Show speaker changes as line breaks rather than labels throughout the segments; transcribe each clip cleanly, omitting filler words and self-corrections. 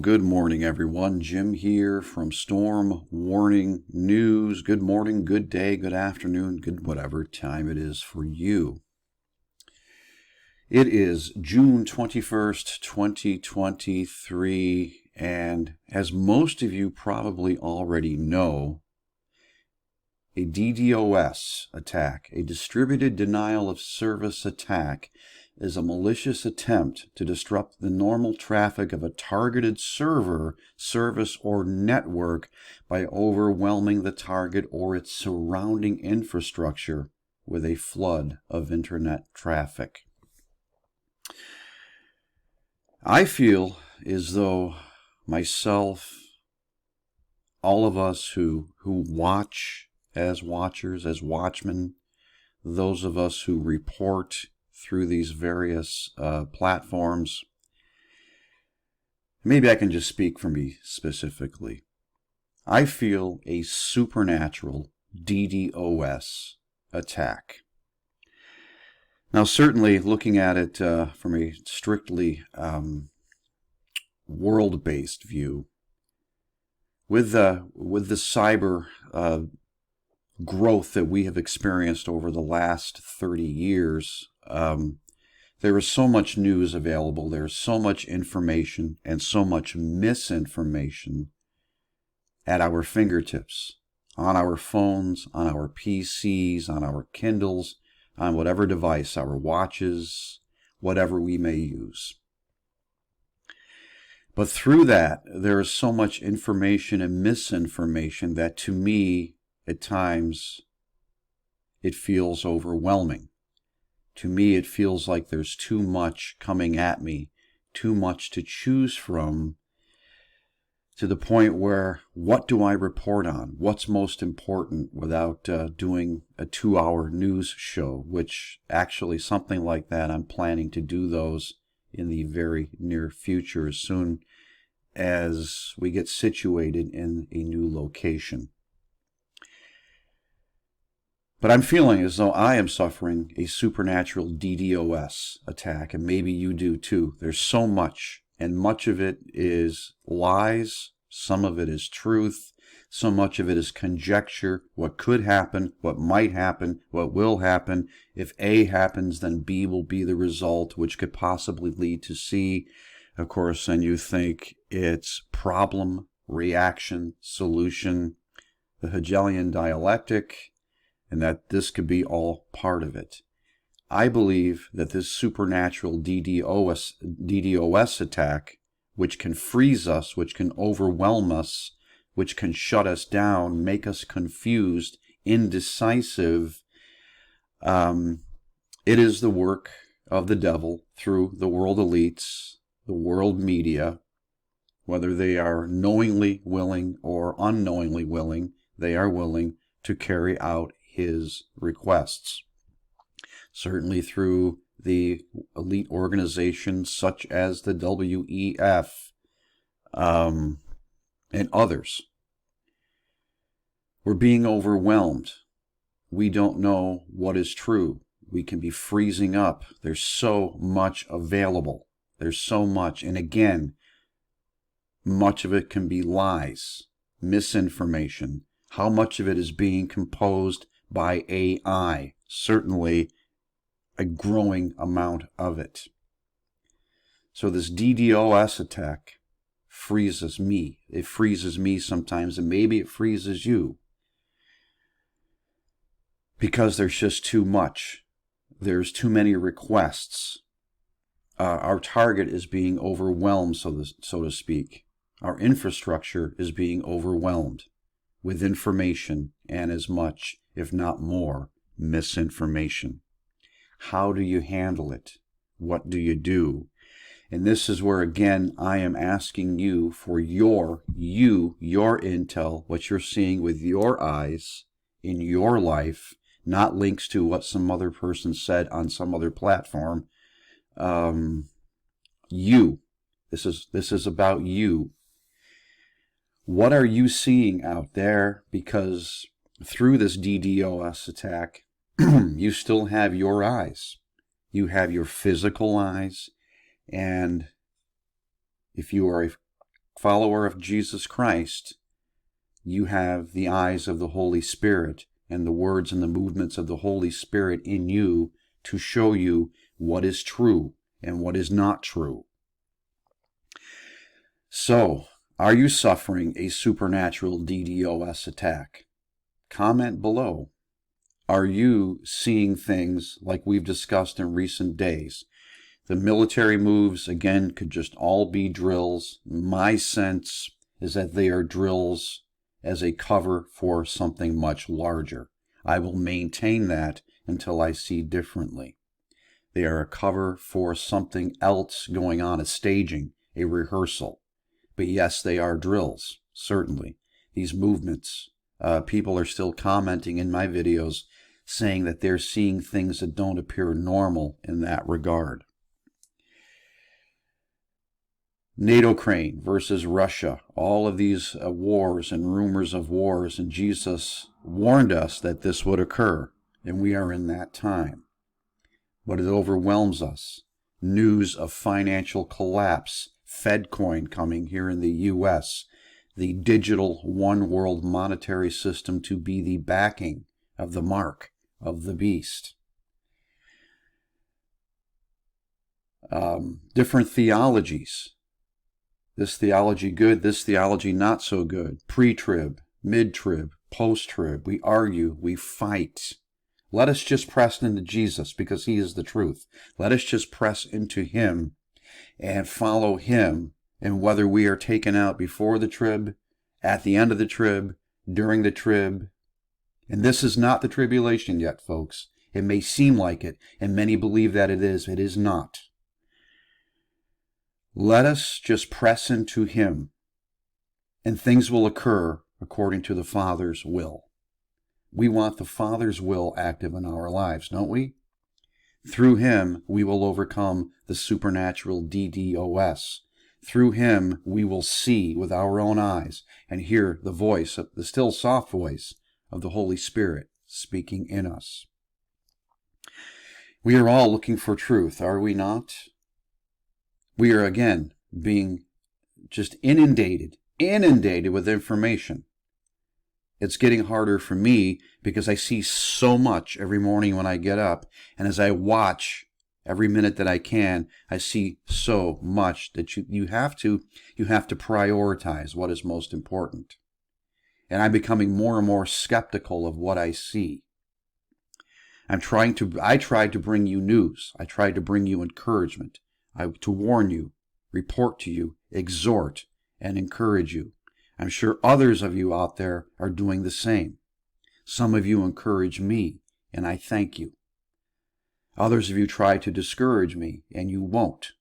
good morning, everyone. Jim here from Storm Warning News. Good morning, good day, good afternoon, good whatever time it is for you. It is June 21st, 2023, and as most of you probably already know, a DDoS attack, a distributed denial of service attack, is a malicious attempt to disrupt the normal traffic of a targeted server, service, or network by overwhelming the target or its surrounding infrastructure with a flood of internet traffic. I feel as though myself, all of us who watch as watchers, as watchmen, those of us who report through these various platforms. Maybe I can just speak for me specifically. I feel a supernatural DDoS attack. Now, certainly looking at it from a strictly world-based view, with the cyber growth that we have experienced over the last 30 years, there is so much news available, there's so much information and so much misinformation at our fingertips, on our phones, on our PCs, on our Kindles, on whatever device, our watches, whatever we may use. But through that, there is so much information and misinformation that to me, at times, it feels overwhelming. To me, it feels like there's too much coming at me, too much to choose from, to the point where, what do I report on? What's most important without doing a 2-hour news show, which actually something like that, I'm planning to do those in the very near future as soon as we get situated in a new location. But I'm feeling as though I am suffering a supernatural DDoS attack, and maybe you do too. There's so much, and much of it is lies, some of it is truth, so much of it is conjecture, what could happen, what might happen, what will happen. If A happens, then B will be the result, which could possibly lead to C. Of course, and you think it's problem, reaction, solution, the Hegelian dialectic, and that this could be all part of it. I believe that this supernatural DDoS attack, which can freeze us, which can overwhelm us, which can shut us down, make us confused, indecisive, it is the work of the devil through the world elites, the world media. Whether they are knowingly willing or unknowingly willing, they are willing to carry out his requests. Certainly through the elite organizations such as the WEF and others. We're being overwhelmed. We don't know what is true. We can be freezing up. There's so much available. There's so much. And again, much of it can be lies, misinformation. How much of it is being composed by AI? Certainly a growing amount of it. So this DDoS attack freezes me. It freezes me sometimes, and maybe it freezes you. Because there's just too much. There's too many requests. Our target is being overwhelmed, so to speak. Our infrastructure is being overwhelmed with information and as much, if not more, misinformation. How do you handle it? What do you do? And this is where, again, I am asking you for your intel, what you're seeing with your eyes in your life, not links to what some other person said on some other platform. This is about you. What are you seeing out there? Because through this DDoS attack, you still have your eyes. You have your physical eyes. And if you are follower of Jesus Christ, you have the eyes of the Holy Spirit and the words and the movements of the Holy Spirit in you to show you what is true and what is not true. So, are you suffering a supernatural DDOS attack? Comment below. Are you seeing things like we've discussed in recent days? The military moves, again, could just all be drills. My sense is that they are drills as a cover for something much larger. I will maintain that until I see differently. They are a cover for something else going on, a staging, a rehearsal. But yes, they are drills, certainly. These movements, people are still commenting in my videos saying that they're seeing things that don't appear normal in that regard. NATO Ukraine versus Russia, all of these wars and rumors of wars, and Jesus warned us that this would occur, and we are in that time. But it overwhelms us. News of financial collapse, Fed coin coming here in the U.S., the digital one world monetary system to be the backing of the mark of the beast. Different theologies. This theology good, this theology not so good. Pre-trib, mid-trib, post-trib. We argue, we fight. Let us just press into Jesus because he is the truth. Let us just press into him and follow him. And whether we are taken out before the trib, at the end of the trib, during the trib. And this is not the tribulation yet, folks. It may seem like it, and many believe that it is. It is not. Let us just press into him, and things will occur according to the Father's will. We want the Father's will active in our lives, don't we? Through him, we will overcome the supernatural DDOS. Through him, we will see with our own eyes and hear the voice, the still soft voice of the Holy Spirit speaking in us. We are all looking for truth, are we not? We are, again, being just inundated with information. It's getting harder for me because I see so much every morning when I get up. And as I watch every minute that I can, I see so much that you have to prioritize what is most important. And I'm becoming more and more skeptical of what I see. I tried to bring you news. I tried to bring you encouragement. To warn you, report to you, exhort, and encourage you. I'm sure others of you out there are doing the same. Some of you encourage me, and I thank you. Others of you try to discourage me, and you won't.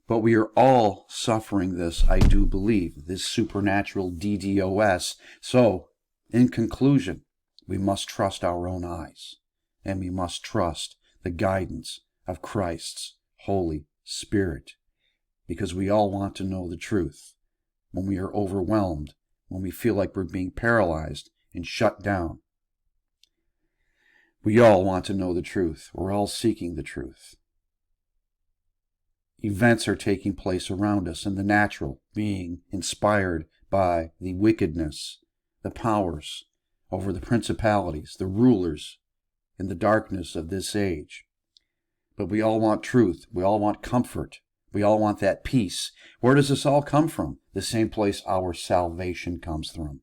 But we are all suffering this, I do believe, this supernatural DDOS. So, in conclusion, we must trust our own eyes, and we must trust the guidance of Christ's Holy Spirit, because we all want to know the truth. When we are overwhelmed, when we feel like we're being paralyzed and shut down, we all want to know the truth. We're all seeking the truth. Events are taking place around us in the natural, being inspired by the wickedness, the powers over the principalities, the rulers in the darkness of this age. But we all want truth. We all want comfort. We all want that peace. Where does this all come from? The same place our salvation comes from.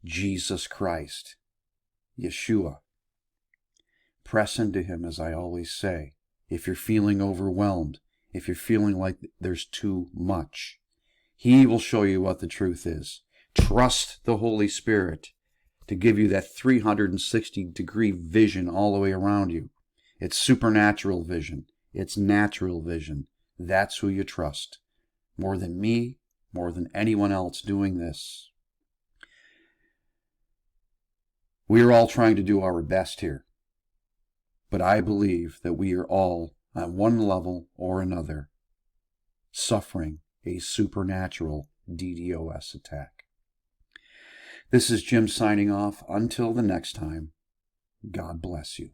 Jesus Christ. Yeshua. Press into him, as I always say. If you're feeling overwhelmed, if you're feeling like there's too much, he will show you what the truth is. Trust the Holy Spirit to give you that 360-degree vision all the way around you. It's supernatural vision. It's natural vision. That's who you trust. More than me, more than anyone else doing this. We are all trying to do our best here. But I believe that we are all, on one level or another, suffering a supernatural DDoS attack. This is Jim signing off. Until the next time, God bless you.